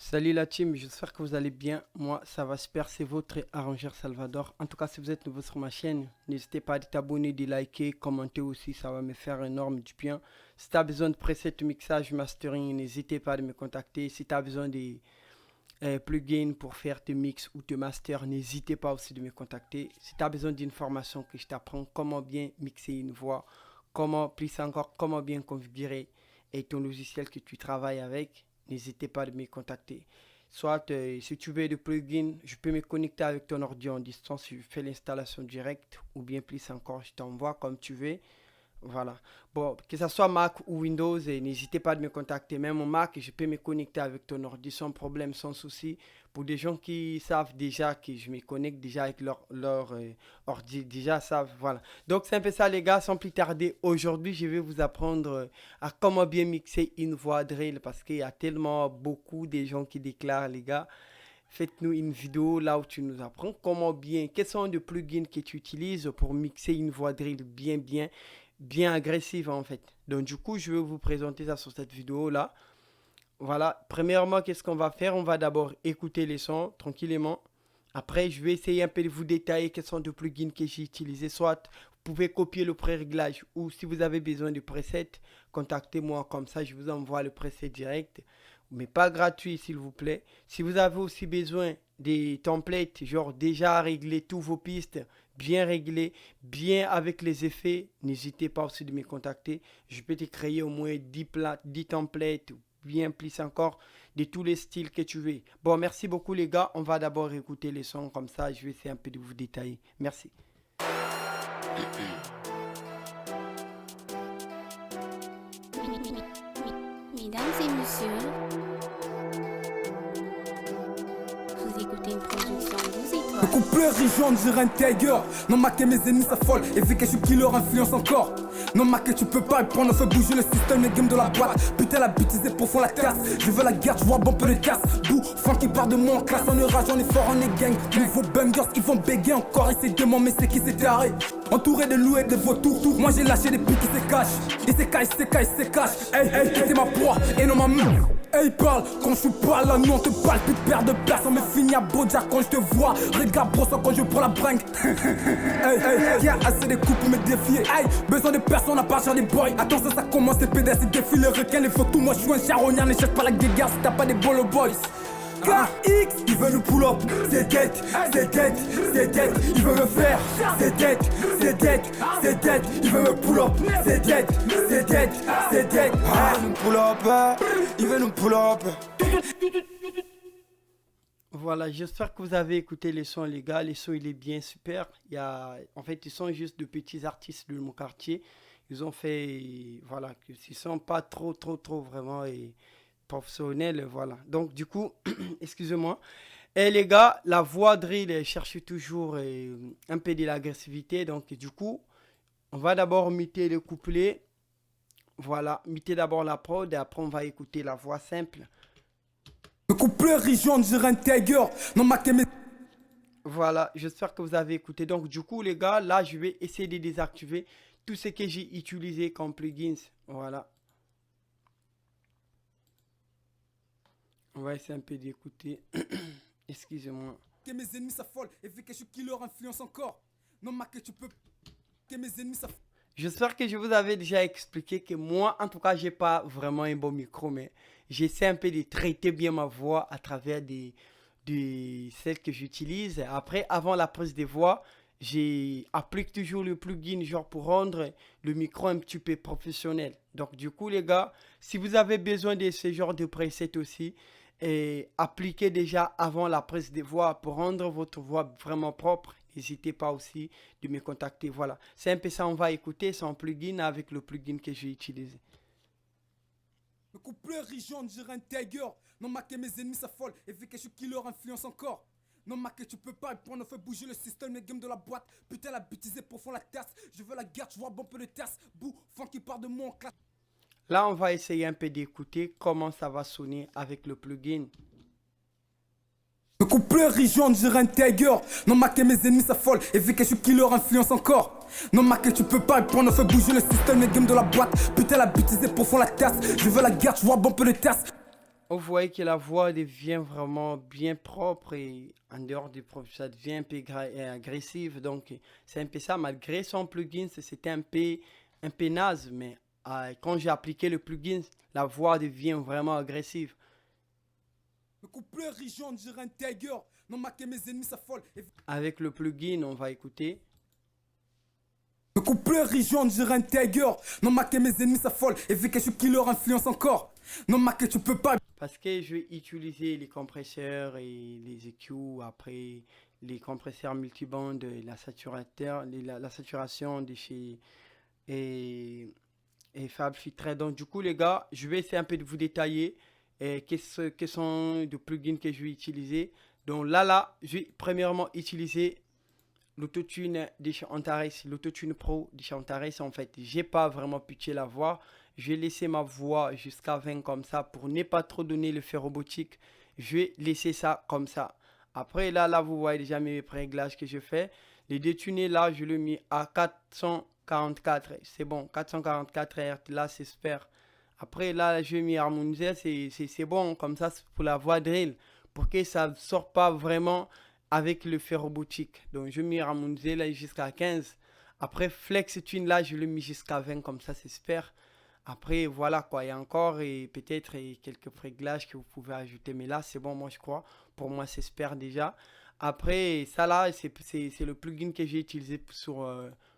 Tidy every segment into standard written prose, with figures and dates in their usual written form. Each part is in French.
Salut la team, j'espère que vous allez bien. Moi, ça va super, c'est votre arrangeur Salvador. En tout cas, si vous êtes nouveau sur ma chaîne, n'hésitez pas à t'abonner, de liker, commenter aussi, ça va me faire énorme du bien. Si tu as besoin de preset, mixage, mastering, n'hésitez pas à me contacter. Si tu as besoin de plugins pour faire tes mix ou tes masters, n'hésitez pas aussi de me contacter. Si tu as besoin d'une formation que je t'apprends comment bien mixer une voix, comment, plus encore, comment bien configurer et ton logiciel que tu travailles avec, n'hésitez pas à me contacter. Soit si tu veux des plugins, je peux me connecter avec ton ordi en distance, je fais l'installation directe ou bien plus encore, je t'envoie comme tu veux. Voilà. Bon, que ce soit Mac ou Windows, n'hésitez pas à me contacter. Même au Mac, je peux me connecter avec ton ordi sans problème, sans souci. Pour des gens qui savent déjà que je me connecte déjà avec leur ordi, déjà savent, voilà. Donc c'est un peu ça les gars, sans plus tarder. Aujourd'hui, je vais vous apprendre à comment bien mixer une voix drill parce qu'il y a tellement beaucoup de gens qui déclarent les gars. Faites-nous une vidéo là où tu nous apprends comment bien, quels sont les plugins que tu utilises pour mixer une voix drill bien agressive en fait. Donc du coup, je vais vous présenter ça sur cette vidéo là. Voilà, premièrement, qu'est-ce qu'on va faire? On va d'abord écouter les sons tranquillement. Après, je vais essayer un peu de vous détailler quels sont les plugins que j'ai utilisés. Soit vous pouvez copier le pré-réglage ou si vous avez besoin de preset, contactez-moi comme ça, je vous envoie le preset direct. Mais pas gratuit s'il vous plaît. Si vous avez aussi besoin des templates, genre déjà régler tous vos pistes, bien réglés, bien avec les effets, n'hésitez pas aussi de me contacter. Je peux te créer au moins 10 templates, bien plus encore, de tous les styles que tu veux. Bon, merci beaucoup les gars. On va d'abord écouter les sons comme ça. Je vais essayer un peu de vous détailler. Merci. Mesdames et messieurs, vous écoutez une production 12 Le étoiles. coupleur rigeant, dirait un tiger. Non, Mac et mes ennemis s'affolent. Et vu que je suis killer, influence encore. Non, Mac, tu peux pas répondre, on fait bouger le système, les games de la boîte. Putain, la bêtise est pour fond la casse. Je veux la guerre, je vois bon peu de casse. Bouh, fan qui part de moi en classe. On est rage, on est fort, on est gang. Nouveau bungers, ils vont bégayer encore. Et c'est demain, mais c'est qui s'est taré. Entouré de loups et de vautours. Moi j'ai lâché des pics qui se cachent. Ils se cachent, se cachent, se cachent. Hey, hey, c'est ma proie et non ma main. Hey, parle, quand je suis pas là, non, on te parle, plus de perte de place. On me finit à Boja quand je te vois. Regarde, brosse quand je prends la bringue. Hey, hey, y'a assez de coups pour me défier. Hey, besoin de personne à part des boys. Attends, ça commence, les pédales, c'est défilent, les requins, les photos. Moi je suis un charognard, ne cherche pas la guéguerre si t'as pas des bolo boys. KX, il veut nous pull up, c'est tête, c'est tête, c'est tête, il veut me faire, c'est tête, c'est tête, c'est tête, il veut me pull up, c'est tête, c'est tête, c'est tête, il veut nous pull up, il veut nous pull up. Voilà, j'espère que vous avez écouté les sons les gars. Les sons, il est bien super. En fait, ils sont juste de petits artistes de mon quartier. Ils ont fait, voilà, ils sont pas trop vraiment professionnels, voilà. Donc du coup, excusez-moi. Et les gars, la voix drill elle cherche toujours un peu de l'agressivité. Donc du coup, on va d'abord muter le couplet. Voilà, muter d'abord la prod et après on va écouter la voix simple. Le coupleur rigeant, dirait un tiger. Non, Mac et mes... Voilà, j'espère que vous avez écouté. Donc du coup les gars, là je vais essayer de désactiver tout ce que j'ai utilisé comme plugins. Voilà. On va essayer un peu d'écouter. Excusez-moi. Que mes ennemis s'affolent. Et vu que je suis killer, influence encore. Non, Mac, tu peux... Que mes ennemis s'affolent. J'espère que je vous avais déjà expliqué que moi, en tout cas, j'ai pas vraiment un bon micro, mais j'essaie un peu de traiter bien ma voix à travers celles que j'utilise. Après, avant la prise de voix, j'applique toujours le plugin genre pour rendre le micro un petit peu professionnel. Donc du coup les gars, si vous avez besoin de ce genre de preset aussi, appliquez déjà avant la prise de voix pour rendre votre voix vraiment propre. N'hésitez pas aussi de me contacter. Voilà, c'est un peu ça, on va écouter son plugin avec le plugin que j'ai utilisé. Le coupleur rigeant, dirait un tiger. Non, Mac et mes ennemis s'affolent. Et vu que je suis killer, influence encore. Non, Mac, tu peux pas répondre, on fait bouger le système, les games de la boîte. Putain, la bêtise est pour fond la tasse. Je veux la guerre, je vois bon peu de tasse. Bouh, fan qui part de moi en classe. Là, on va essayer un peu d'écouter comment ça va sonner avec le plugin. Le coupleur rigeant, dirait un tiger. Non, Mac et mes ennemis s'affolent. Et vu que je suis killer, influence encore. Non, Mac, tu peux pas répondre, on fait bouger le système, les games de la boîte. Putain, la bêtise est pour fond la tasse. Je veux la guerre, je vois bon peu de tasse. Vous voyez que la voix devient vraiment bien propre et en dehors du propre, ça devient un peu agressif. Donc, c'est un peu ça. Malgré son plugin, c'était un peu naze. Mais quand j'ai appliqué le plugin, la voix devient vraiment agressive. Le couplet riche, on dirait un tiger. Non, maquer mes ennemis, ça folle. Avec le plugin, on va écouter. Le couplet riche, on dirait un tiger. Non, maquer mes ennemis, ça folle. Et vu que je suis killer, influence encore. Non, maquer, tu peux pas. Parce que je vais utiliser les compresseurs et les EQ, après les compresseurs multibandes, la saturation de chez et Fab Filtre. Donc du coup les gars, je vais essayer un peu de vous détailler quels sont les plugins que je vais utiliser. Donc là, je vais premièrement utiliser l'autotune de chez Antares, l'autotune Pro de chez Antares. En fait, j'ai pas vraiment pitché la voix. Je vais laisser ma voix jusqu'à 20 comme ça pour ne pas trop donner l'effet robotique. Je vais laisser ça comme ça. Après, là, vous voyez déjà mes réglages que je fais. Les détunés, là, je le mets à 444. C'est bon, 444 Hz. Là, c'est super. Après, là, je vais m'y harmoniser. C'est bon, comme ça, c'est pour la voix drill. Pour que ça ne sorte pas vraiment avec l'effet robotique. Donc, je vais m'y harmoniser là jusqu'à 15. Après, Flex Tune, là, je le mets jusqu'à 20. Comme ça, c'est super. Après, voilà quoi, il y a encore et peut-être quelques réglages que vous pouvez ajouter. Mais là, c'est bon, moi, je crois. Pour moi, c'est super déjà. Après, ça là, c'est le plugin que j'ai utilisé sur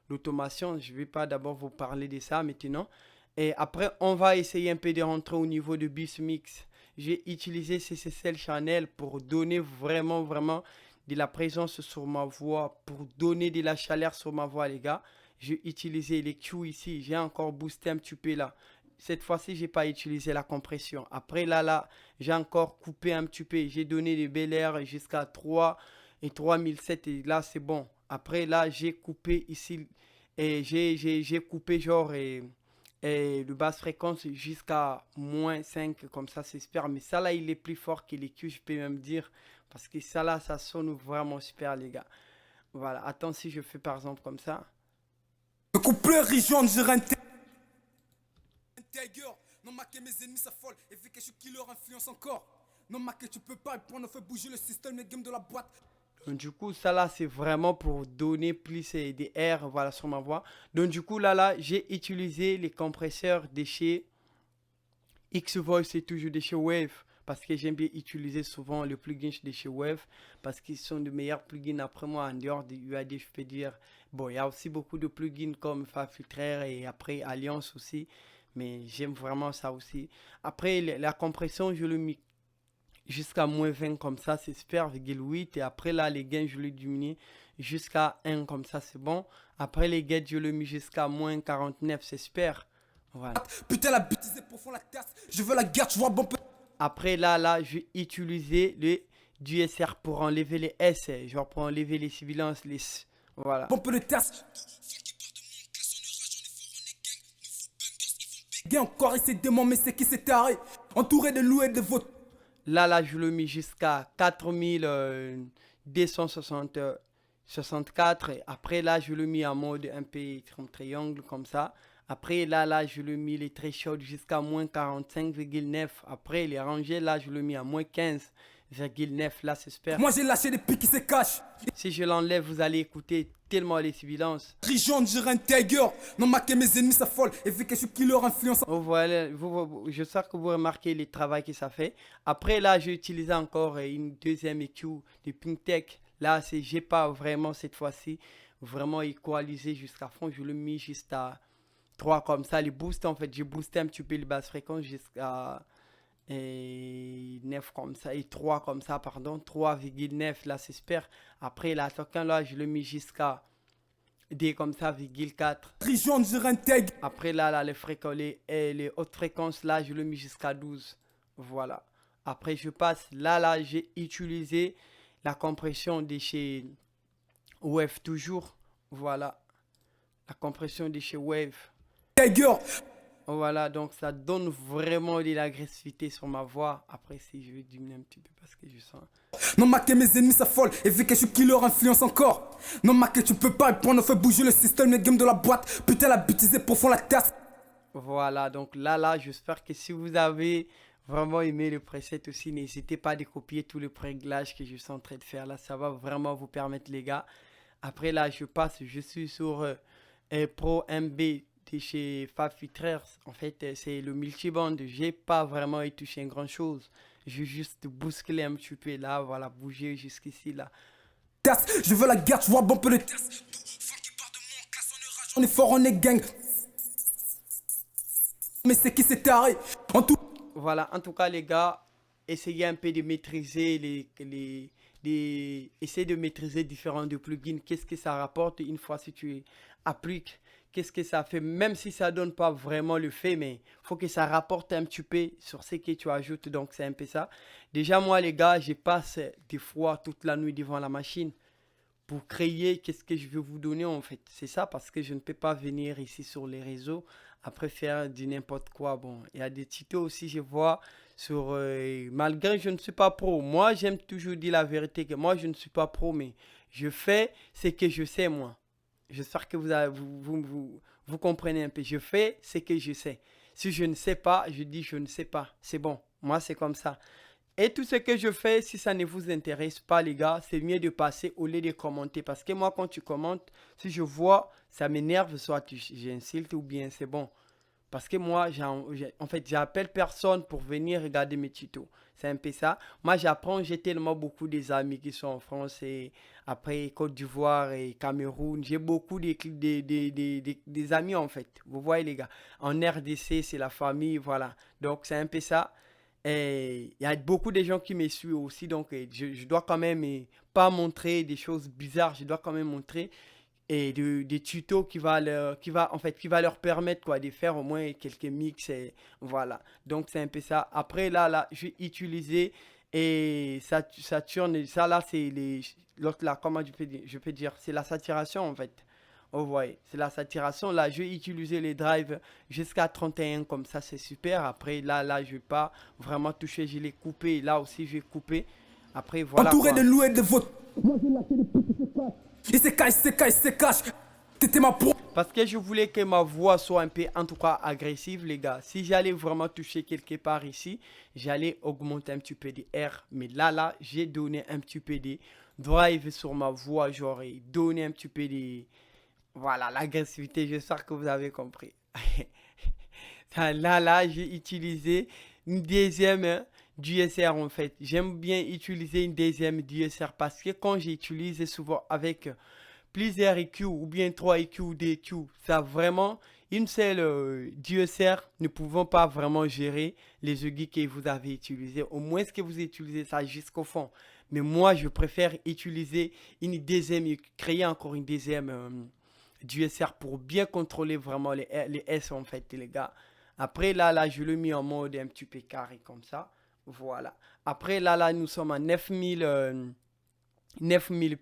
l'automation. Je ne vais pas d'abord vous parler de ça maintenant. Et après, on va essayer un peu de rentrer au niveau de Beat Mix. J'ai utilisé CCL Channel pour donner vraiment de la présence sur ma voix, pour donner de la chaleur sur ma voix, les gars. J'ai utilisé les Q ici, j'ai encore boosté un petit peu là. Cette fois-ci, j'ai pas utilisé la compression. Après là, j'ai encore coupé un petit peu. J'ai donné des bel air jusqu'à 3 et 3007 et là, c'est bon. Après là, j'ai coupé ici et j'ai coupé genre et le basse fréquence jusqu'à -5 comme ça, c'est super. Mais ça là, il est plus fort que les Q, je peux même dire. Parce que ça là, ça sonne vraiment super, les gars. Voilà, attends, si je fais par exemple comme ça. Le couplet riche, on dirait un tiger. Non, maquer mes ennemis, ça folle. Et vu que je suis killer, influence encore. Non, maquer, tu peux pas. On a fait bouger le système, les games de la boîte. Donc du coup, ça là, c'est vraiment pour donner plus des airs, voilà, sur ma voix. Donc du coup, là, j'ai utilisé les compresseurs de chez X-Voice, c'est toujours de chez Wave. Parce que j'aime bien utiliser souvent les plugins de chez Wave. Parce qu'ils sont de meilleurs plugins après moi, en dehors de UAD, je peux dire. Bon, il y a aussi beaucoup de plugins comme Fab Filtre et après Alliance aussi. Mais j'aime vraiment ça aussi. Après, la compression, je le mets jusqu'à -20 comme ça, c'est super, 8. Et après là, les gains, je le diminue jusqu'à 1 comme ça, c'est bon. Après les gains, je le mets jusqu'à -49, c'est super. Voilà. Putain, la bêtise est profond, la casse. Je veux la guerre, tu vois, bon peu. Après là, je vais utiliser le DSR pour enlever les S, genre pour enlever les sibilances, les... Voilà. Bon peu de tasse. Gain encore essayer de démon, mais c'est qui s'est taré. Entouré de loups et de votes. Là, je le mets jusqu'à 4264. Après là, je le mets en mode un peu triangle comme ça. Après là, je le mets les thresholds jusqu'à -45,9. Après les rangées, là, je le mets à -15,9. Là, c'est super. Moi, j'ai lâché des pics qui se cachent. Si je l'enlève, vous allez écouter tellement les sibilances. Rijon, dirait un tiger. Non, maquer mes ennemis, ça folle. Et vu que je suis killer, influence. Oh, voilà, je sais que vous remarquez les travaux que ça fait. Après, là, j'ai utilisé encore une deuxième EQ de PinkTech. Là, j'ai pas vraiment cette fois-ci vraiment équalisé jusqu'à fond. Je le mets juste à 3 comme ça. Les boosts, en fait, j'ai boosté un petit peu les basses fréquences jusqu'à 9 comme ça. Et 3 comme ça, pardon. 3,9, là, c'est super. Après, là, là, je le mets jusqu'à D comme ça, 4. Rijon, dirait un tiger. Après, là, les hautes fréquences, là, je le mets jusqu'à 12. Voilà. Après, je passe. Là, j'ai utilisé la compression de chez Wave toujours. Voilà. La compression de chez Wave. Tiger. Voilà, donc ça donne vraiment de l'agressivité sur ma voix. Après, si je vais diminuer un petit peu parce que je sens... Non, maquer mes ennemis, ça folle. Et vu que je suis killer, influence encore. Non, maquer, tu peux pas. On a fait bouger le système, les games de la boîte. Putain, la bêtise est profond, la tasse. Voilà, donc là, j'espère que si vous avez vraiment aimé le preset aussi. N'hésitez pas à décopier tout le réglages que je suis en train de faire là. Ça va vraiment vous permettre, les gars. Après, là, je suis sur Pro MB de chez Fab Filters. En fait, c'est le multiband. J'ai pas vraiment y touché grand chose. J'ai juste bousculé un petit peu là, voilà, bouger jusqu'ici là. Je veux la guerre, tu vois, bon peu de test. On est fort, on est gang. Mais c'est qui s'est taré en tout. Voilà, en tout cas, les gars, essayez un peu de maîtriser essayez de maîtriser différents de plugins. Qu'est-ce que ça rapporte une fois si tu appliques? Qu'est-ce que ça fait? Même si ça donne pas vraiment le fait, mais faut que ça rapporte un petit peu sur ce que tu ajoutes. Donc, c'est un peu ça. Déjà, moi, les gars, je passe des fois toute la nuit devant la machine pour créer qu'est-ce que je veux vous donner en fait. C'est ça parce que je ne peux pas venir ici sur les réseaux après faire du n'importe quoi. Bon, il y a des tutos aussi, je vois sur malgré je ne suis pas pro. Moi, j'aime toujours dire la vérité que moi je ne suis pas pro, mais je fais ce que je sais moi. J'espère que vous comprenez un peu. Je fais ce que je sais. Si je ne sais pas, je dis je ne sais pas. C'est bon. Moi, c'est comme ça. Et tout ce que je fais, si ça ne vous intéresse pas, les gars, c'est mieux de passer au lieu de commenter. Parce que moi, quand tu commentes, si je vois, ça m'énerve, soit j'insulte ou bien c'est bon. Parce que moi, en fait, j'appelle personne pour venir regarder mes tutos. C'est un peu ça. Moi, j'apprends, j'ai tellement beaucoup des amis qui sont en France et après Côte d'Ivoire et Cameroun. J'ai beaucoup des amis en fait. Vous voyez les gars. En RDC, c'est la famille, voilà. Donc, c'est un peu ça. Et il y a beaucoup de gens qui me suivent aussi, donc je dois quand même pas montrer des choses bizarres, je dois quand même montrer des tutos qui va leur permettre quoi, de faire au moins quelques mix et voilà. Donc c'est un peu ça. Après là, je vais utiliser et Saturn, ça là c'est l'autre là, comment je peux dire, c'est la saturation en fait. Vous voyez, c'est la saturation. Là, je vais utiliser les drives jusqu'à 31 comme ça, c'est super. Après, là, je vais pas vraiment toucher, je l'ai coupé. Là aussi, je vais couper. Après, voilà. Entouré Quoi. de loups et de votes. Moi, j'ai lâché des putes, il se cache. T'étais ma pro. Parce que je voulais que ma voix soit un peu, en tout cas, agressive, les gars. Si j'allais vraiment toucher quelque part ici, j'allais augmenter un petit peu de R. Mais là, j'ai donné un petit peu de drive sur ma voix. J'aurais donné un petit peu de... Voilà, l'agressivité, j'espère que vous avez compris. Là, j'ai utilisé une deuxième DSR en fait. J'aime bien utiliser une deuxième DSR parce que quand j'utilise souvent avec plusieurs EQ ou bien 3 EQ ou 2 EQ, ça vraiment, une seule DSR ne pouvons pas vraiment gérer les aigus que vous avez utilisés. Au moins que vous utilisez ça jusqu'au fond. Mais moi, je préfère utiliser une deuxième, créer encore une deuxième... du SR pour bien contrôler vraiment les S en fait les gars. Après là je l'ai mis en mode un petit peu carré comme ça. Voilà. Après là nous sommes à 9000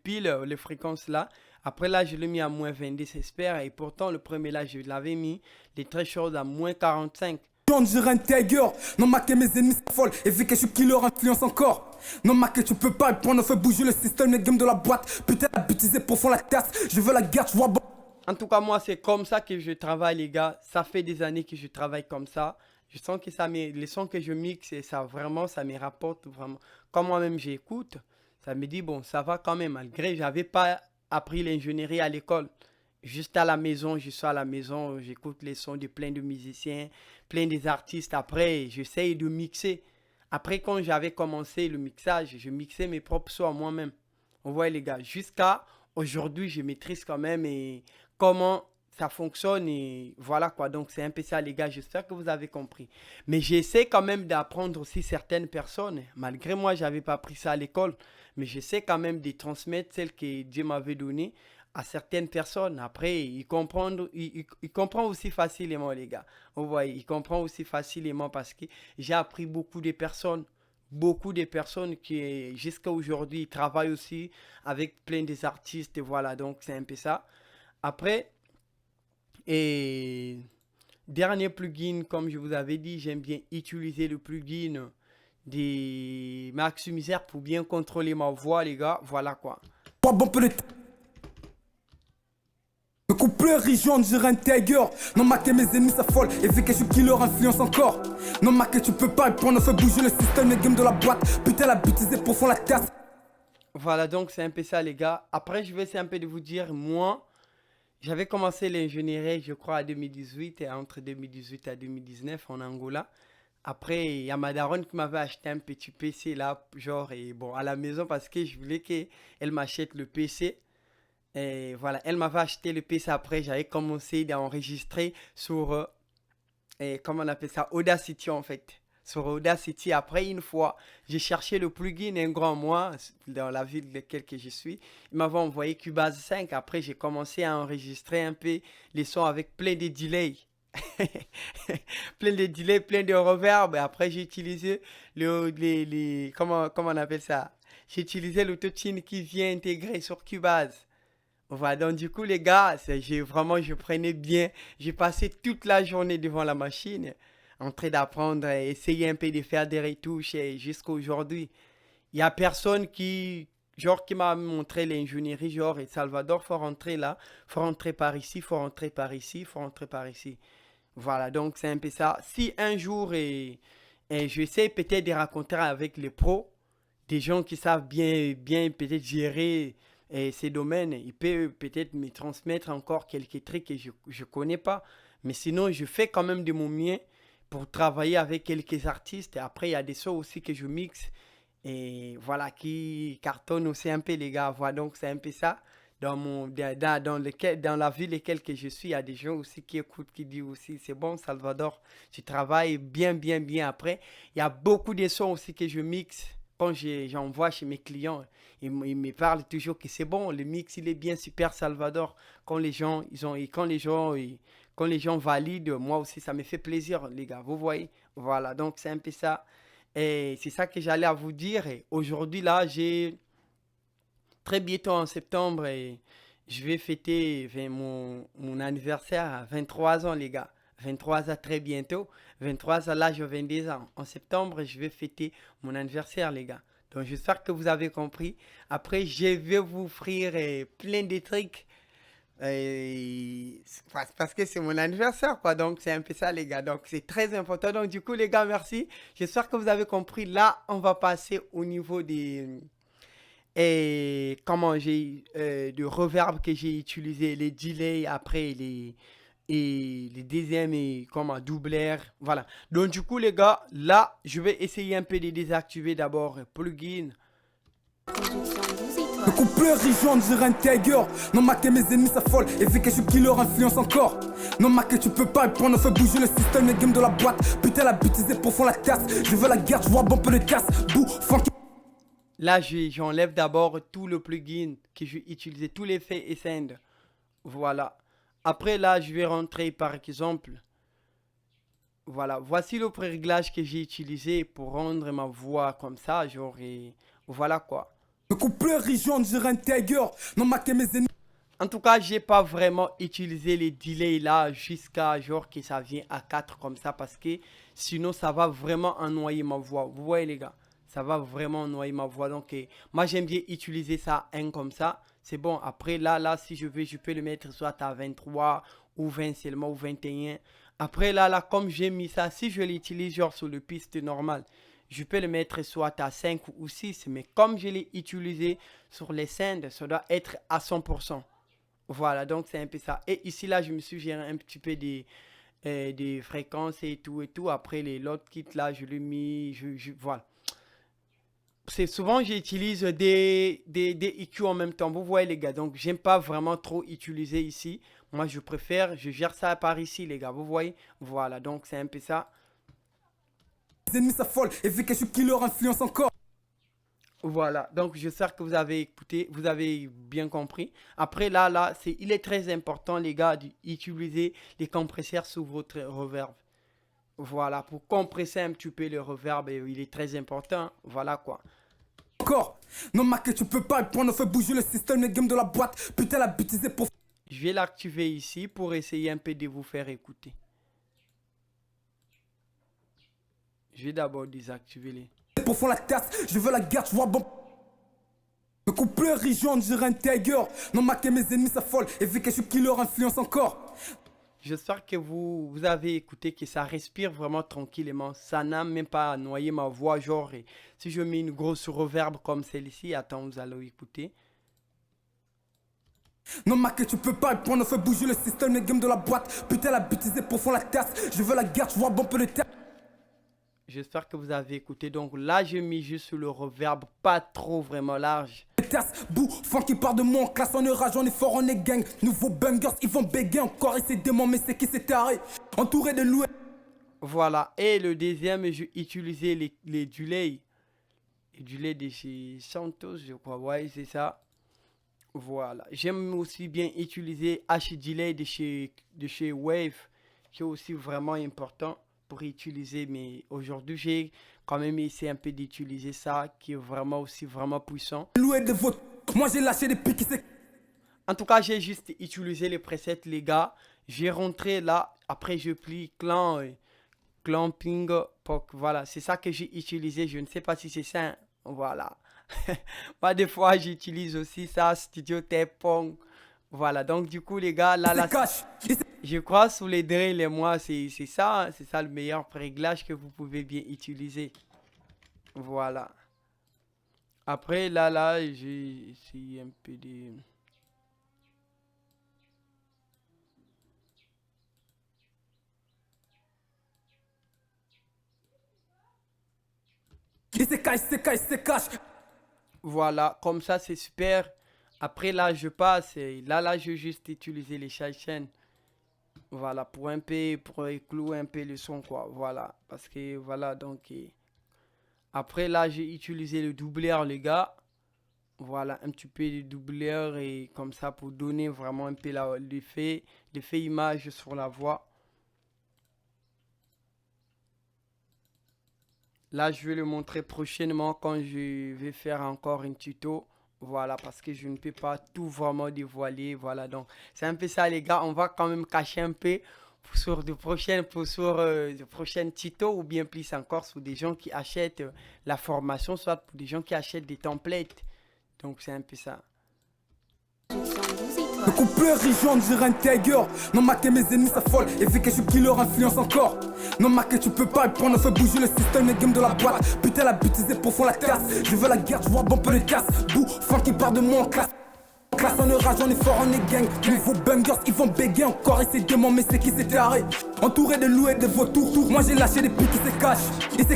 piles les fréquences là. Après là je l'ai mis à moins 22 j'espère et pourtant le premier là je l'avais mis les thresholds à moins 45. On dirait un tiger. Non maquet mes ennemis c'est folle. Et vu que je suis killer influence encore. Non maquet tu peux pas prendre, on fait bouger le système, les games de la boîte. Putain la bêtise pour fond la tasse. Je veux la guerre, tu vois bon. En tout cas, moi, c'est comme ça que je travaille, les gars. Ça fait des années que je travaille comme ça. Je sens que les sons que je mixe, et ça vraiment, ça me rapporte vraiment. Quand moi-même j'écoute, ça me dit, bon, ça va quand même, malgré j'avais pas appris l'ingénierie à l'école. Juste à la maison, je suis à la maison, j'écoute les sons de plein de musiciens, plein des artistes. Après, j'essaye de mixer. Après, quand j'avais commencé le mixage, je mixais mes propres sons moi-même. Vous voyez, les gars, jusqu'à aujourd'hui, je maîtrise quand même et comment ça fonctionne et voilà quoi. Donc c'est un peu ça les gars, j'espère que vous avez compris. Mais j'essaie quand même d'apprendre aussi certaines personnes. Malgré moi, j'avais pas appris ça à l'école, mais j'essaie quand même de transmettre celles que Dieu m'avait données à certaines personnes. Après, ils comprennent aussi facilement les gars. Vous voyez, ils comprennent aussi facilement parce que j'ai appris beaucoup de personnes. Beaucoup de personnes qui jusqu'à aujourd'hui travaillent aussi avec plein des artistes et voilà, donc c'est un peu ça. Après, et dernier plugin, comme je vous avais dit, j'aime bien utiliser le plugin des Maximizer pour bien contrôler ma voix, les gars. Voilà quoi. Pas bon peu de couplet riche, on dirait un tiger. Non, maquer mes ennemis, ça folle. Et vu que je suis qui leur influence encore. Non, maquer, tu peux pas prendre, on fait bouger le système, les games de la boîte. Putain, la bêtise est profond, la casse. Voilà, donc c'est un peu ça, les gars. Après, je vais essayer un peu de vous dire, moi, j'avais commencé l'ingénierie, je crois, en 2018, et entre 2018 et 2019 en Angola. Après, il y a ma daronne qui m'avait acheté un petit PC là, genre, et bon, à la maison parce que je voulais qu'elle m'achète le PC. Et voilà, elle m'avait acheté le PC après, j'avais commencé d'enregistrer sur, et comment on appelle ça, Audacity en fait. Sur Audacity, après une fois, j'ai cherché le plugin un grand mois dans la ville de laquelle que je suis. Il m'avait envoyé Cubase 5. Après, j'ai commencé à enregistrer un peu les sons avec plein de delays. Plein de delays, plein de reverb. Et après, j'ai utilisé comment on appelle ça? J'ai utilisé l'autotune qui vient intégrer sur Cubase. Voilà, donc du coup, les gars, je prenais bien. J'ai passé toute la journée devant la machine, en train d'apprendre, essayer un peu de faire des retouches et jusqu'à aujourd'hui. Il n'y a personne qui m'a montré l'ingénierie, genre, et Salvador, faut rentrer là, faut rentrer par ici, faut rentrer par ici, faut rentrer par ici. Voilà, donc c'est un peu ça. Si un jour, et j'essaie peut-être de raconter avec les pros, des gens qui savent bien peut-être gérer ces domaines, ils peuvent peut-être me transmettre encore quelques trucs que je ne connais pas. Mais sinon, je fais quand même de mon mieux pour travailler avec quelques artistes. Et après, il y a des sons aussi que je mixe et voilà, qui cartonnent aussi un peu, les gars. Voilà, donc c'est un peu ça. Dans la ville laquelle que je suis, il y a des gens aussi qui écoutent, qui disent aussi, c'est bon, Salvador, tu travailles bien. Après, il y a beaucoup de sons aussi que je mixe. Quand j'envoie chez mes clients, ils me parlent toujours que c'est bon, le mix, il est bien super, Salvador. Quand les gens valident, moi aussi, ça me fait plaisir, les gars. Vous voyez? Voilà, donc c'est un peu ça. Et c'est ça que j'allais à vous dire. Et aujourd'hui, là, j'ai très bientôt en septembre, et je vais fêter mon anniversaire à 23 ans, les gars. 23 ans très bientôt. 23 ans, là, j'ai 22 ans. En septembre, je vais fêter mon anniversaire, les gars. Donc, j'espère que vous avez compris. Après, je vais vous offrir plein de trucs. Parce que c'est mon anniversaire, quoi. Donc, c'est un peu ça, les gars. Donc, c'est très important. Donc, du coup, les gars, merci. J'espère que vous avez compris. Là, on va passer au niveau des... Et comment de reverb que j'ai utilisé, les delays après les deuxièmes et comment doubleurs, voilà. Donc du coup, les gars, là je vais essayer un peu de désactiver d'abord plugin. Production 12 étoiles. Le couplet riche, on dirait un tiger. Non, maquer mes ennemis, ça folle. Et vu que je suis qui leur influence encore. Non, maquer, tu peux pas prendre, on fait bouger le système, les games de la boîte. Putain, la bêtise est profond, la casse. Je veux la guerre, je vois bon peu de casse. Bouh, funky. Là, j'enlève d'abord tout le plugin que j'ai utilisé, tous les effets et send. Voilà. Après, là, je vais rentrer par exemple. Voilà. Voici le réglage que j'ai utilisé pour rendre ma voix comme ça. Genre, et voilà quoi. Le couplet riche, on dirait un tiger. Non, maquer mes ennemis. En tout cas, j'ai pas vraiment utilisé les delays là jusqu'à genre que ça vient à 4 comme ça parce que sinon ça va vraiment ennoyer ma voix. Vous voyez les gars, ça va vraiment ennoyer ma voix. Donc moi j'aime bien utiliser ça 1 comme ça. C'est bon. Après là si je veux, je peux le mettre soit à 23 ou 20 seulement ou 21. Après là comme j'ai mis ça, si je l'utilise genre sur le piste normal, je peux le mettre soit à 5 ou 6. Mais comme je l'ai utilisé sur les sends, ça doit être à 100%. Voilà, donc c'est un peu ça. Et ici, là, je me suis géré un petit peu des fréquences et tout. Après, l'autre kit, là, je l'ai mis, voilà. C'est souvent, j'utilise des EQ en même temps. Vous voyez, les gars. Donc, j'aime pas vraiment trop utiliser ici. Moi, je gère ça par ici, les gars. Vous voyez? Voilà, donc c'est un peu ça. Les ennemis, ça folle. Et vu que je suis qui leur influence encore. Voilà, donc j'espère que vous avez écouté, vous avez bien compris. Après là, il est très important les gars d'utiliser les compresseurs sous votre reverb. Voilà, pour compresser un petit peu le reverb, il est très important. Voilà quoi. Encore. Non, maquer, tu peux pas prendre, on fait bouger le système, les games de la boîte. Putain, la bêtise est pour. Je vais l'activer ici pour essayer un peu de vous faire écouter. Je vais d'abord désactiver les... Profond la casse, je veux la guerre, je vois bon. Le couplet rigeant, on dirait un tiger. Non, Mac et mes ennemis s'affolent. Et vu que je suis killer, influence encore. J'espère que vous avez écouté, que ça respire vraiment tranquillement. Ça n'a même pas noyé ma voix. Genre, et si je mets une grosse reverb comme celle-ci, attends, vous allez écouter. Non, Mac, tu peux pas prendre, on fait bouger le système, les games de la boîte. Putain, la bêtise est profond la tasse. Je veux la guerre, je vois bon peu de terre. J'espère que vous avez écouté. Donc là, j'ai mis juste le reverb, pas trop vraiment large. Bouh, fan qui part de moi en classe, on est rage, on est fort, on est gang. Nouveaux bangers, ils vont bégayer encore et c'est démon, mais c'est qui s'est taré. Entouré de loués. Voilà. Et le deuxième, j'ai utilisé les delays. Les delays de chez Santos, je crois. Ouais, c'est ça. Voilà. J'aime aussi bien utiliser H-Delay de chez Wave, qui est aussi vraiment important pour utiliser. Mais aujourd'hui, j'ai quand même essayé un peu d'utiliser ça, qui est vraiment aussi vraiment puissant. Loué de votre. Moi, j'ai lâché des pics. En tout cas, j'ai juste utilisé les presets, les gars. J'ai rentré là. Après, je plie clamping. Voilà, c'est ça que j'ai utilisé. Je ne sais pas si c'est ça. Voilà. Moi, des fois, j'utilise aussi ça, Studio Tape. Voilà, donc du coup, les gars, là, je crois sous les drills et moi, c'est ça le meilleur réglage que vous pouvez bien utiliser. Voilà. Après, là, j'ai essayé un peu de... Il se cache. Voilà, comme ça, c'est super. Après, là, je passe. Et là, je vais juste utiliser les chaînes. Voilà, pour clouer un peu le son, quoi. Voilà, parce que, voilà, donc... Après, là, j'ai utilisé le doubleur, les gars. Voilà, un petit peu de doubleur et comme ça pour donner vraiment un peu l'effet image sur la voix. Là, je vais le montrer prochainement quand je vais faire encore une tuto. Voilà, parce que je ne peux pas tout vraiment dévoiler. Voilà, donc c'est un peu ça, les gars. On va quand même cacher un peu sur de prochaines tutos ou bien plus encore sur des gens qui achètent la formation, soit pour des gens qui achètent des templates. Donc, c'est un peu ça. Le couplet rigeant, on dirait un tiger. Non, Mac et mes ennemis s'affolent. Et vu que je suis killer, influence encore. Non, Mac, tu peux pas prendre, on fait bouger le système, les games de la boîte. Putain, la bêtise est profond la tasse. Je veux la guerre, je vois bon peu de casse. Bouh, fan qui part de moi en classe. Classe, on est rage, on est fort, on est gang. Nouveaux bangers, ils vont bégayer encore et c'est démon, mais c'est qui s'est taré. Entouré de loués de vautours. Moi, j'ai lâché des pics qui se cachent. Ils se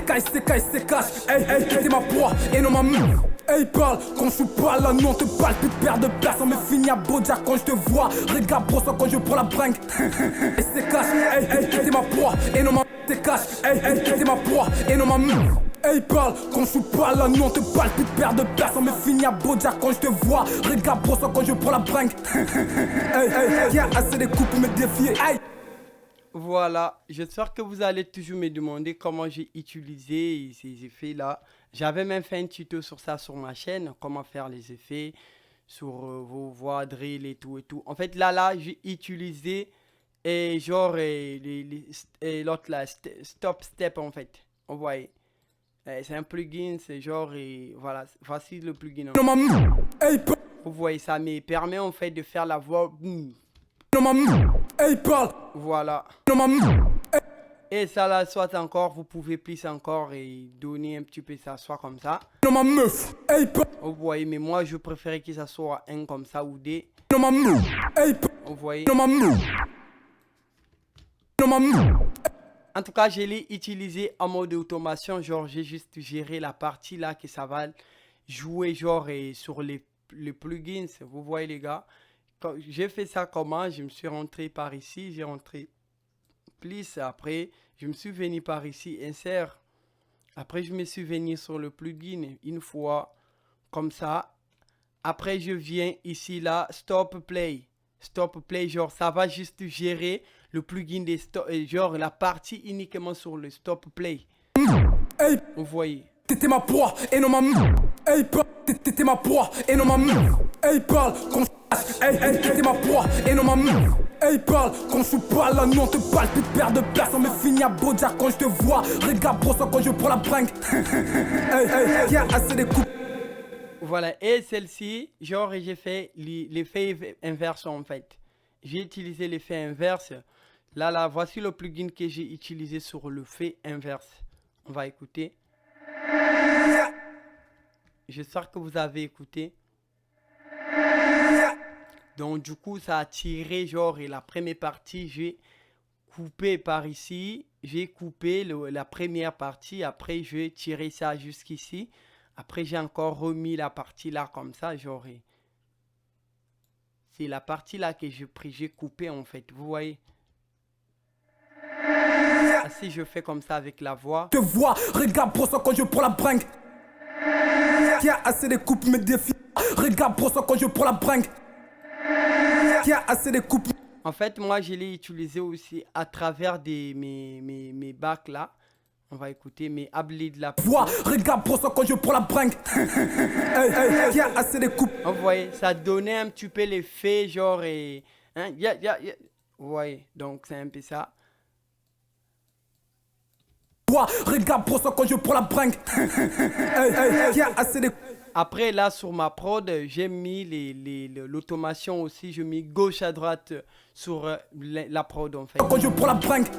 cachent. Hey, t'es ma proie et non ma meuf. Hey, parle, quand je suis pas là, non, te parle, plus de perte de place. On me finit à Boja quand je te vois. Regarde, brosse quand je prends la bringue. Et c'est cache, hey, t'es ma proie et non ma te cache. Hey, t'es ma proie et non ma meuf. Hey, parle, quand je suis pas là, non, te parle, plus de perte de place. On me finit à Boja quand je te vois. Regarde, brosse quand je prends la bringue. Hey, y'a assez de coups pour me défier. Hey. Voilà, j'espère que vous allez toujours me demander comment j'ai utilisé ces effets-là. J'avais même fait un tuto sur ça sur ma chaîne, comment faire les effets sur vos voix, drill et tout et tout. En fait, là, j'ai utilisé l'autre là, Stop Step en fait. Vous voyez, c'est un plugin, c'est genre, voilà, voici le plugin. Vous voyez, ça me permet en fait de faire la voix. Hey, parle. Voilà. Et ça là, soit encore, vous pouvez plus encore et donner un petit peu ça, soit comme ça. Non, ma meuf. Hey, vous voyez, mais moi je préférais que ça soit un comme ça ou des. Non, ma meuf. Hey, vous voyez. Non, ma meuf. Non, ma meuf. En tout cas, je l'ai utilisé en mode automation. Genre, j'ai juste géré la partie là que ça va jouer genre sur les plugins. Vous voyez les gars. J'ai fait ça comment? Je me suis rentré par ici, j'ai rentré plus, après je me suis venu par ici, insert. Après je me suis venu sur le plugin une fois, comme ça. Après je viens ici là, stop play. Stop play, genre ça va juste gérer le plugin des genre la partie uniquement sur le stop play. Hey, vous voyez. T'étais ma proie et non ma meuf. Hey, t'étais ma proie et non ma meuf. Hey, parle, quand hey, t'es ma proie et non ma meuf. Hey, parle, quand je suis pas là, non, te parle, plus de perte de place. On me finit à Boja quand je te vois. Regarde, brosse quand je prends la bringue. Hey, y'a assez de coups. Voilà, et celle-ci, genre, j'ai fait l'effet inverse en fait. J'ai utilisé l'effet inverse. Là, voici le plugin que j'ai utilisé sur l'effet inverse. On va écouter. J'espère que vous avez écouté. Donc, du coup, ça a tiré, genre, et la première partie, j'ai coupé par ici. J'ai coupé la première partie. Après, j'ai tiré ça jusqu'ici. Après, j'ai encore remis la partie là comme ça, genre. C'est la partie là que j'ai coupé en fait, vous voyez. Ah, si je fais comme ça avec la voix. Te vois, regarde pour ça quand je prends la bringue. Qui a assez de coupes me défie. Regarde pour ça quand je prends la bringue. Qui a assez de coupes. En fait, moi, je l'ai utilisé aussi à travers mes bacs là. On va écouter mes hablis de la voix. Regarde pour ça quand je prends la bringue. Qui a assez de coupes. Vous voyez, ça donnait un petit peu l'effet genre et... Hein, vous voyez, donc c'est un peu ça. Regarde pour ça quand je prends la bringue. Qui a assez de... Après là sur ma prod, j'ai mis l'automation aussi, j'ai mis gauche à droite sur la prod en fait. Quand je prends la bringue,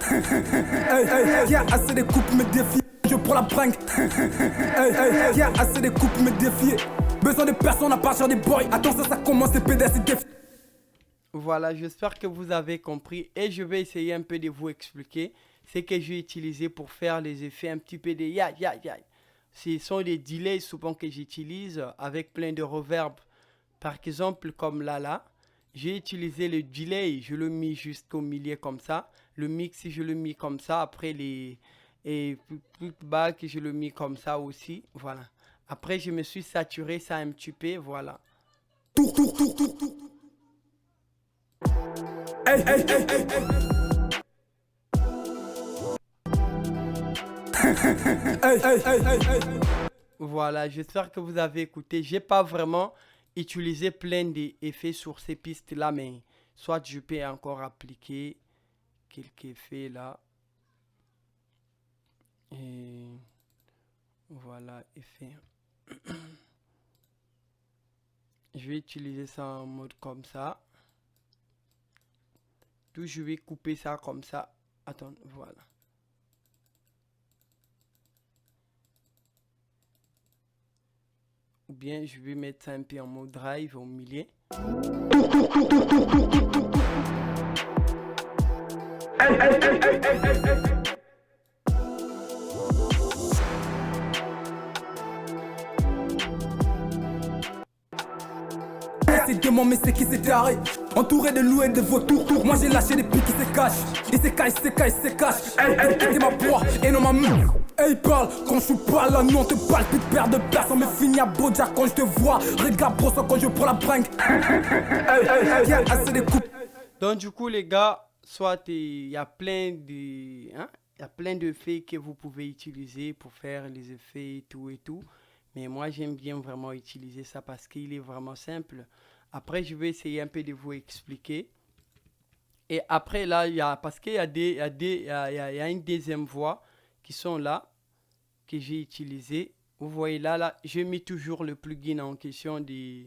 qui a assez de coupes me défie. Je prends la bringue, qui a assez de coupes me défie. Besoin de personne à partir des boys. Attends ça commence les PDS et défis. Voilà, j'espère que vous avez compris et je vais essayer un peu de vous expliquer ce que j'ai utilisé pour faire les effets un petit peu de ya. Ce sont des delays souvent que j'utilise avec plein de reverb. Par exemple, comme là, j'ai utilisé le delay, je le mis jusqu'au milieu comme ça. Le mix, je le mis comme ça. Après, les back, je le mis comme ça aussi. Voilà. Après, je me suis saturé ça un petit peu. Voilà. Tour. Hey. Voilà, j'espère que vous avez écouté. J'ai pas vraiment utilisé plein d'effets sur ces pistes là, mais soit je peux encore appliquer quelques effets là. Et voilà, effet. Je vais utiliser ça en mode comme ça. Tout, je vais couper ça comme ça. Attends, voilà. Ou bien je vais mettre ça un peu en mode drive au milieu. C'est de mon mais c'est qui s'est taré. Entouré de loups et de vautours. Moi j'ai lâché des pics qui se cachent. Il se cache. Hey, ma proie et non ma main. Hey, parle quand je suis pas là, non, te parle plus de père de personne. Mais fini à Boja quand je te vois. Regarde pour ça quand je prends la bringue. Hey, assez de coupes. Donc du coup les gars, soit il y a plein de... Hein, il y a plein d'effets que vous pouvez utiliser pour faire les effets et tout. Mais moi j'aime bien vraiment utiliser ça parce qu'il est vraiment simple. Après je vais essayer un peu de vous expliquer. Et après là, parce qu'il y a une deuxième voix qui sont là, que j'ai utilisé. Vous voyez là, j'ai mis toujours le plugin en question de...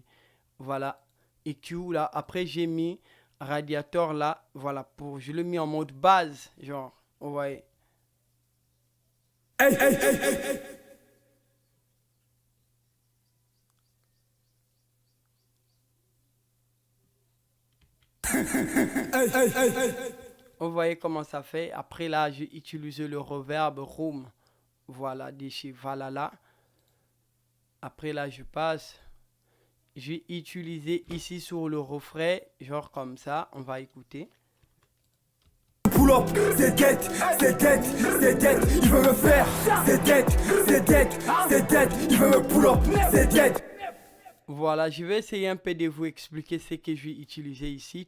Voilà, EQ là. Après j'ai mis radiateur là, voilà, je l'ai mis en mode base, genre, vous voyez. Hey. Vous voyez comment ça fait. Après là, j'ai utilisé le reverb room. Voilà, de chez Valhalla. Après là, je passe. J'ai utilisé ici sur le refrain, genre comme ça. On va écouter. Pull up, c'est tête, il veut me faire. C'est tête, il veut me pull up, c'est tête. Voilà, je vais essayer un peu de vous expliquer ce que j'ai utilisé ici.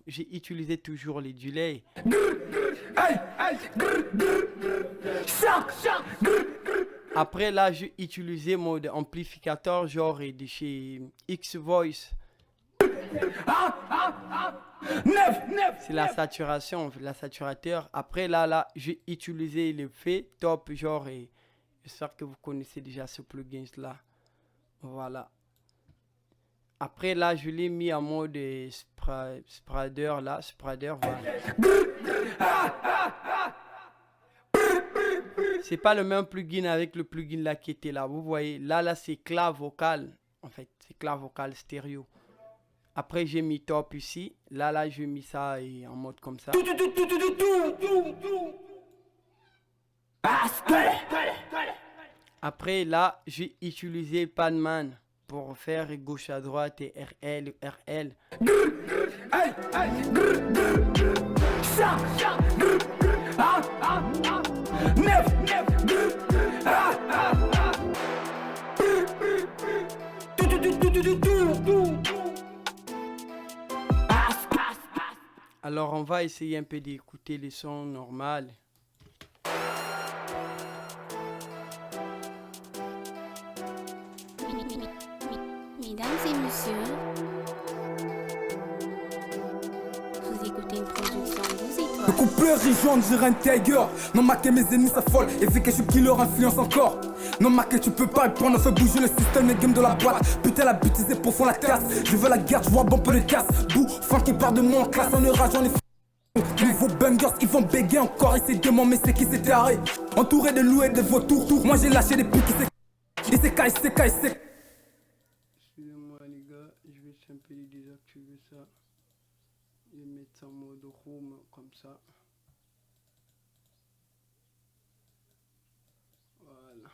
J'ai utilisé toujours les delays. Après là, j'ai utilisé mode amplificateur genre de chez X-Voice. C'est la saturation, la saturateur. Après là, j'ai utilisé l'effet top genre et j'espère que vous connaissez déjà ce plugin là. Voilà. Après là, je l'ai mis en mode spreader là, spreader, voilà. C'est pas le même plugin avec le plugin là qui était là. Vous voyez, là c'est clave vocal. En fait, c'est clave vocal stéréo. Après, j'ai mis top ici. Là, j'ai mis ça en mode comme ça. Après, là, j'ai utilisé Padman pour faire gauche à droite et RL, RL. Alors, on va essayer un peu d'écouter les sons normaux. Mesdames et messieurs, vous écoutez une production 12 étoiles. Le coupleur riche, on dirait un tiger. Non, ma que mes ennemis s'affolent. Et vu que je suis killer, influence encore. Non, ma que tu peux pas le prendre, on fait bouger le système, les games de la boîte. Putain, la bêtise est pour fond la casse. Je veux la garde, je vois bon peu de casse. Bouh, fin qui part de moi en classe, on est rageant les nouveaux bangers, ils vont bégayer encore. Et c'est démon, mais c'est qui s'est taré. Entouré de loups et de vautours. Moi j'ai lâché des pics, il s'est caillé. Excusez-moi les gars, je vais simplement désactiver ça. Et mettre ça en mode room comme ça. Voilà.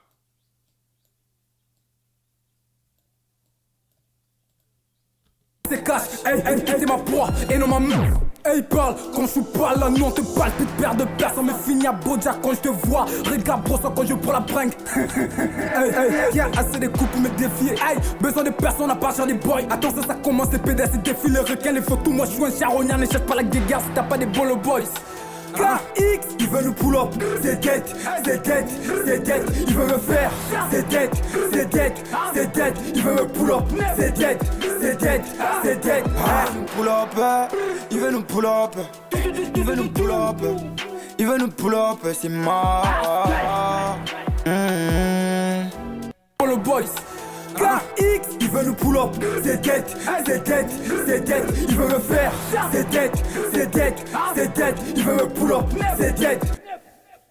C'est cash, c'est ma proie et non ma main. Hey, parle, quand je suis pas là, nous on te parle, plus de paire de personnes, mais fini à Bojack quand je te vois. Regarde, brosse quand je prends la bringue. Y'a assez de coups pour me défier. Hey, besoin de personne à part des boys. Attends, ça commence, les PDS, les défis, les requins, les photos. Moi je suis un charognard, ne cherche pas la guéguerre si t'as pas des bolo boys. KX, il veut nous pull up, c'est dead, il veut me faire, c'est dead, il veut me pull up, c'est dead, Il veut nous pull up, il veut nous pull up, il veut nous pull up, c'est mort. Polo boys. KX, il veut nous pull up, c'est dead, il veut me faire, c'est dead, il veut me pull up, c'est dead.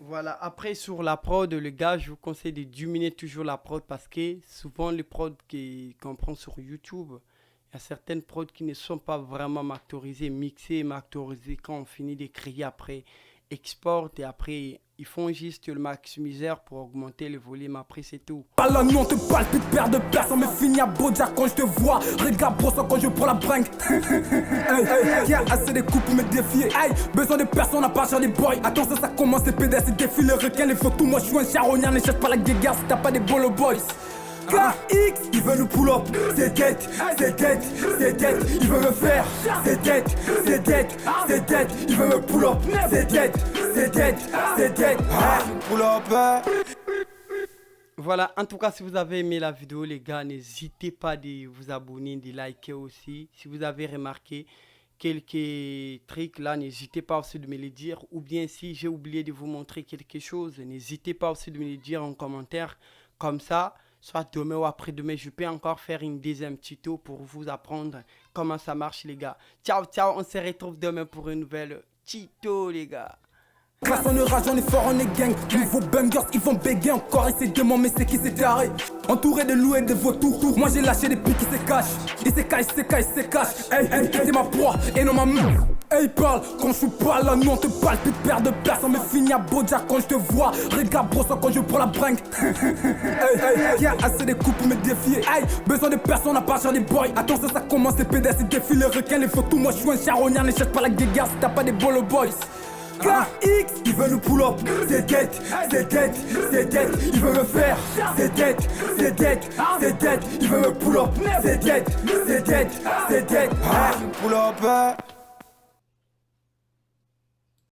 Voilà, après sur la prod, les gars, je vous conseille de diminuer toujours la prod parce que souvent les prods qu'on prend sur YouTube, il y a certaines prods qui ne sont pas vraiment masterisées, mixées et masterisées quand on finit d'écrire après, export et après ils font juste le maximisaire pour augmenter le volume, après c'est tout. Pas là, nous on te parle, plus de paire de personnes, mais fini à Bojack quand je te vois. Regarde, brosse quand je prends la bringue. Y'a assez de coups pour me défier. Hey, besoin de personne à part des boys. Attends, ça commence, les PDS, les défis, les requins, les photos. Moi je suis un charognard, ne cherche pas la guéguerre si t'as pas des bolo boys. KX, il veut nous pull up, c'est dead, il veut me faire, c'est dead, il veut me pull up, c'est dead, Pull up. Voilà, en tout cas, si vous avez aimé la vidéo, les gars, n'hésitez pas de vous abonner, de liker aussi. Si vous avez remarqué quelques trucs là, n'hésitez pas aussi de me les dire. Ou bien si j'ai oublié de vous montrer quelque chose, n'hésitez pas aussi de me le dire en commentaire. Comme ça, soit demain ou après-demain, je peux encore faire une deuxième tuto pour vous apprendre comment ça marche, les gars. Ciao, on se retrouve demain pour une nouvelle tuto, les gars. Classe, on est rage, on est fort, on est gang. Nouveaux bangers, ils vont bégayer encore. Et c'est démon, mais c'est qui s'est taré. Entouré de loups et de vautours. Moi j'ai lâché des pics qui se cachent. Il se cache. Hey, c'est ma proie et non ma main. Hey, parle, quand je suis pas là, nous on te parle, plus de paire de personnes, mais fini à Bojack quand je te vois. Regarde, brosse quand je prends la bringue. Y'a assez de coups pour me défier. Hey, besoin de personne à part des boys. Attends, ça commence, les PDS, les défis, les requins, les photos. Moi je suis un charognard, ne cherche pas la guéguerre si t'as pas des bolo boys. KX, il veut nous pull up, c'est dead, il veut me faire, c'est dead, il veut me pull up, c'est dead, Pull up.